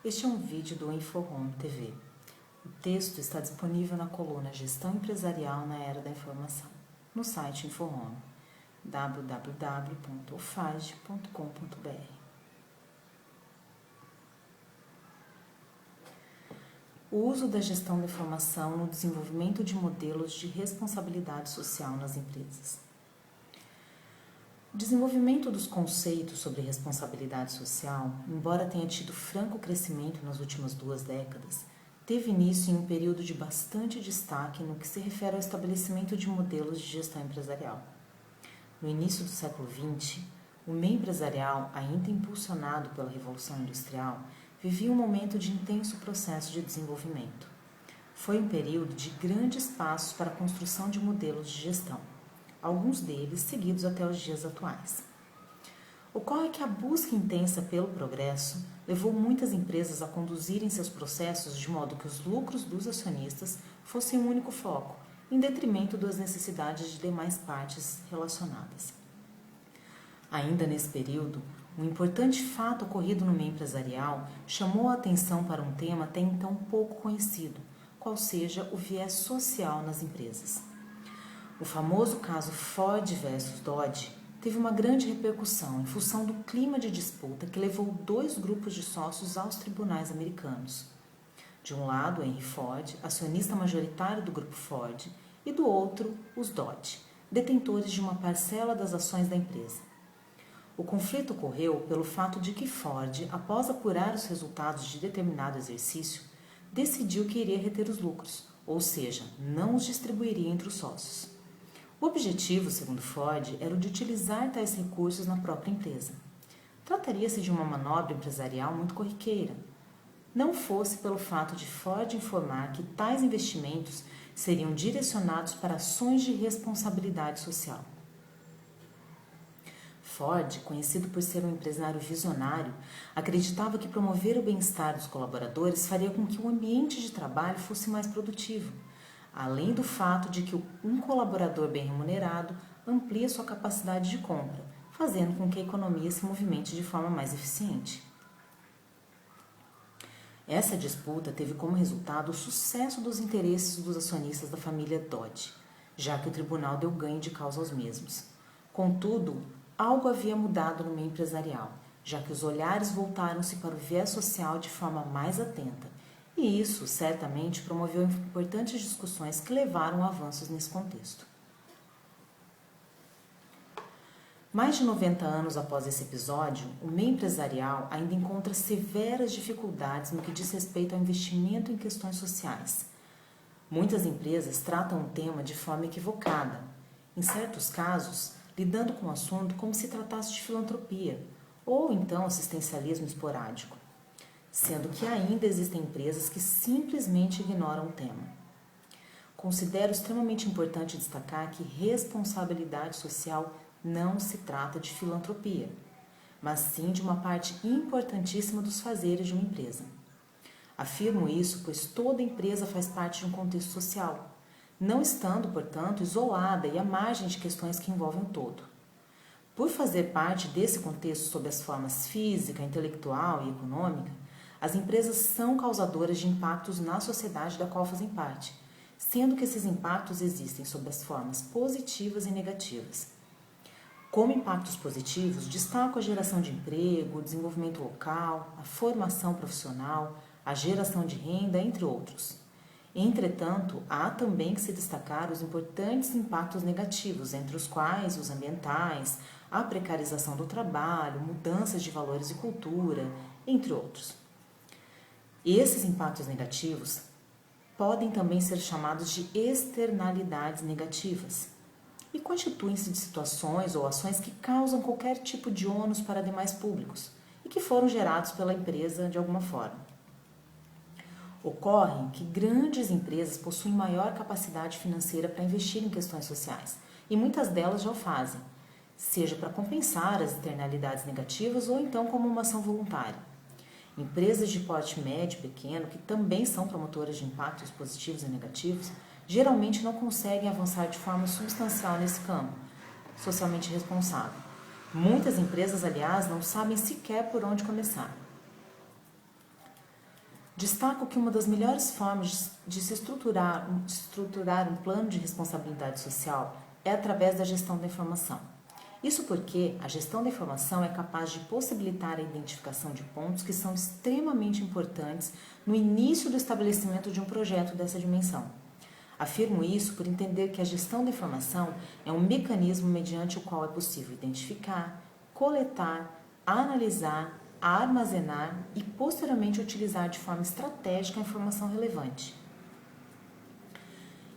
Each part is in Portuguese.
Este é um vídeo do InfoHome TV. O texto está disponível na coluna Gestão Empresarial na Era da Informação, no site InfoHome, www.ufage.com.br. O uso da gestão da informação no desenvolvimento de modelos de responsabilidade social nas empresas. O desenvolvimento dos conceitos sobre responsabilidade social, embora tenha tido franco crescimento nas últimas 2 décadas, teve início em um período de bastante destaque no que se refere ao estabelecimento de modelos de gestão empresarial. No início do século XX, o meio empresarial, ainda impulsionado pela Revolução Industrial, vivia um momento de intenso processo de desenvolvimento. Foi um período de grandes passos para a construção de modelos de gestão, alguns deles seguidos até os dias atuais. Ocorre que a busca intensa pelo progresso levou muitas empresas a conduzirem seus processos de modo que os lucros dos acionistas fossem um único foco, em detrimento das necessidades de demais partes relacionadas. Ainda nesse período, um importante fato ocorrido no meio empresarial chamou a atenção para um tema até então pouco conhecido, qual seja o viés social nas empresas. O famoso caso Ford versus Dodge teve uma grande repercussão em função do clima de disputa que levou 2 grupos de sócios aos tribunais americanos. De um lado, Henry Ford, acionista majoritário do grupo Ford, e do outro, os Dodge, detentores de uma parcela das ações da empresa. O conflito ocorreu pelo fato de que Ford, após apurar os resultados de determinado exercício, decidiu que iria reter os lucros, ou seja, não os distribuiria entre os sócios. O objetivo, segundo Ford, era o de utilizar tais recursos na própria empresa. Trataria-se de uma manobra empresarial muito corriqueira. Não fosse pelo fato de Ford informar que tais investimentos seriam direcionados para ações de responsabilidade social. Ford, conhecido por ser um empresário visionário, acreditava que promover o bem-estar dos colaboradores faria com que o ambiente de trabalho fosse mais produtivo, além do fato de que um colaborador bem remunerado amplia sua capacidade de compra, fazendo com que a economia se movimente de forma mais eficiente. Essa disputa teve como resultado o sucesso dos interesses dos acionistas da família Dodge, já que o tribunal deu ganho de causa aos mesmos. Contudo, algo havia mudado no meio empresarial, já que os olhares voltaram-se para o viés social de forma mais atenta, e isso certamente promoveu importantes discussões que levaram a avanços nesse contexto. Mais de 90 anos após esse episódio, o meio empresarial ainda encontra severas dificuldades no que diz respeito ao investimento em questões sociais. Muitas empresas tratam o tema de forma equivocada, em certos casos, lidando com o assunto como se tratasse de filantropia, ou então assistencialismo esporádico, sendo que ainda existem empresas que simplesmente ignoram o tema. Considero extremamente importante destacar que responsabilidade social não se trata de filantropia, mas sim de uma parte importantíssima dos fazeres de uma empresa. Afirmo isso pois toda empresa faz parte de um contexto social, não estando, portanto, isolada e à margem de questões que envolvem o todo. Por fazer parte desse contexto sob as formas física, intelectual e econômica, as empresas são causadoras de impactos na sociedade da qual fazem parte, sendo que esses impactos existem sob as formas positivas e negativas. Como impactos positivos, destaco a geração de emprego, o desenvolvimento local, a formação profissional, a geração de renda, entre outros. Entretanto, há também que se destacar os importantes impactos negativos, entre os quais os ambientais, a precarização do trabalho, mudanças de valores e cultura, entre outros. Esses impactos negativos podem também ser chamados de externalidades negativas e constituem-se de situações ou ações que causam qualquer tipo de ônus para demais públicos e que foram gerados pela empresa de alguma forma. Ocorre que grandes empresas possuem maior capacidade financeira para investir em questões sociais e muitas delas já o fazem, seja para compensar as externalidades negativas ou então como uma ação voluntária. Empresas de porte médio e pequeno, que também são promotoras de impactos positivos e negativos, geralmente não conseguem avançar de forma substancial nesse campo socialmente responsável. Muitas empresas, aliás, não sabem sequer por onde começar. Destaco que uma das melhores formas de se estruturar um plano de responsabilidade social é através da gestão da informação. Isso porque a gestão da informação é capaz de possibilitar a identificação de pontos que são extremamente importantes no início do estabelecimento de um projeto dessa dimensão. Afirmo isso por entender que a gestão da informação é um mecanismo mediante o qual é possível identificar, coletar, analisar, armazenar e posteriormente utilizar de forma estratégica a informação relevante.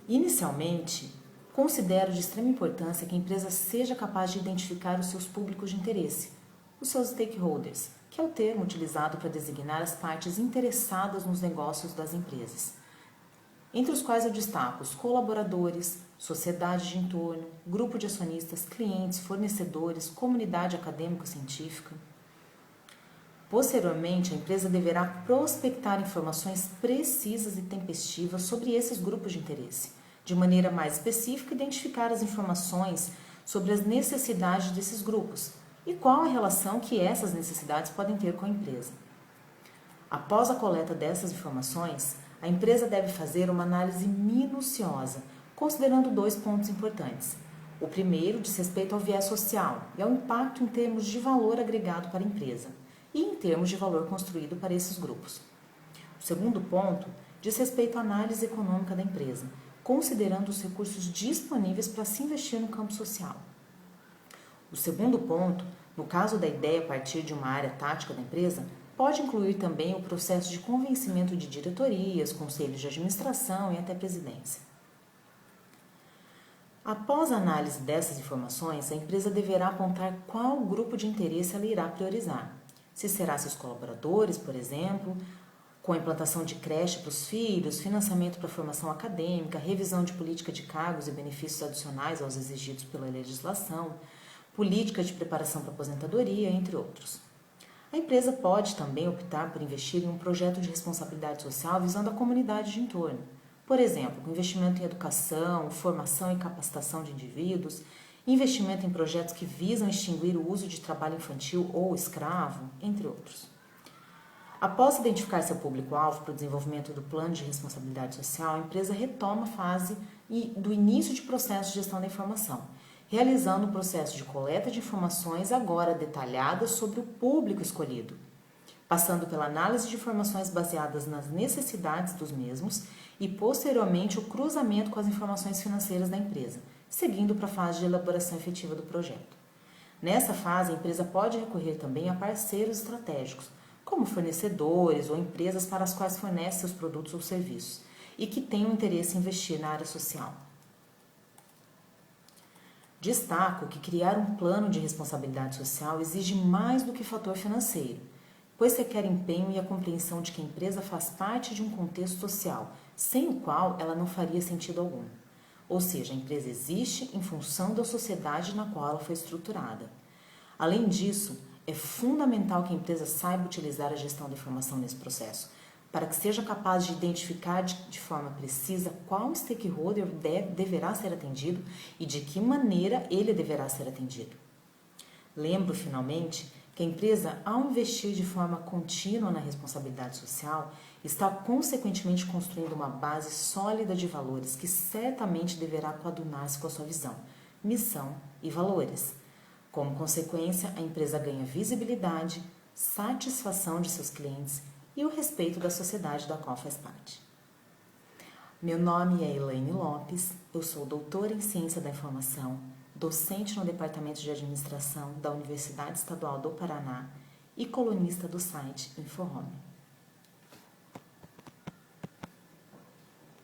Inicialmente, considero de extrema importância que a empresa seja capaz de identificar os seus públicos de interesse, os seus stakeholders, que é o termo utilizado para designar as partes interessadas nos negócios das empresas, entre os quais eu destaco os colaboradores, sociedade de entorno, grupo de acionistas, clientes, fornecedores, comunidade acadêmico-científica. Posteriormente, a empresa deverá prospectar informações precisas e tempestivas sobre esses grupos de interesse, de maneira mais específica, identificar as informações sobre as necessidades desses grupos e qual a relação que essas necessidades podem ter com a empresa. Após a coleta dessas informações, a empresa deve fazer uma análise minuciosa, considerando 2 pontos importantes. O primeiro diz respeito ao viés social e ao impacto em termos de valor agregado para a empresa e em termos de valor construído para esses grupos. O segundo ponto diz respeito à análise econômica da empresa, considerando os recursos disponíveis para se investir no campo social. O segundo ponto, no caso da ideia a partir de uma área tática da empresa, pode incluir também o processo de convencimento de diretorias, conselhos de administração e até presidência. Após a análise dessas informações, a empresa deverá apontar qual grupo de interesse ela irá priorizar. Se será seus colaboradores, por exemplo, com a implantação de creche para os filhos, financiamento para a formação acadêmica, revisão de política de cargos e benefícios adicionais aos exigidos pela legislação, política de preparação para a aposentadoria, entre outros. A empresa pode também optar por investir em um projeto de responsabilidade social visando a comunidade de entorno. Por exemplo, com investimento em educação, formação e capacitação de indivíduos, investimento em projetos que visam extinguir o uso de trabalho infantil ou escravo, entre outros. Após identificar seu público-alvo para o desenvolvimento do plano de responsabilidade social, a empresa retoma a fase do início de processo de gestão da informação, realizando o processo de coleta de informações agora detalhadas sobre o público escolhido, passando pela análise de informações baseadas nas necessidades dos mesmos e, posteriormente, o cruzamento com as informações financeiras da empresa, seguindo para a fase de elaboração efetiva do projeto. Nessa fase, a empresa pode recorrer também a parceiros estratégicos, como fornecedores ou empresas para as quais fornece seus produtos ou serviços e que tenham interesse em investir na área social. Destaco que criar um plano de responsabilidade social exige mais do que fator financeiro, pois requer empenho e a compreensão de que a empresa faz parte de um contexto social, sem o qual ela não faria sentido algum. Ou seja, a empresa existe em função da sociedade na qual ela foi estruturada. Além disso, é fundamental que a empresa saiba utilizar a gestão da informação nesse processo, para que seja capaz de identificar de forma precisa qual stakeholder deverá ser atendido e de que maneira ele deverá ser atendido. Lembro, finalmente, que a empresa, ao investir de forma contínua na responsabilidade social, está consequentemente construindo uma base sólida de valores que certamente deverá coadunar-se com a sua visão, missão e valores. Como consequência, a empresa ganha visibilidade, satisfação de seus clientes e o respeito da sociedade da qual faz parte. Meu nome é Elaine Lopes, eu sou doutora em Ciência da Informação, docente no Departamento de Administração da Universidade Estadual do Paraná e colunista do site InfoHome.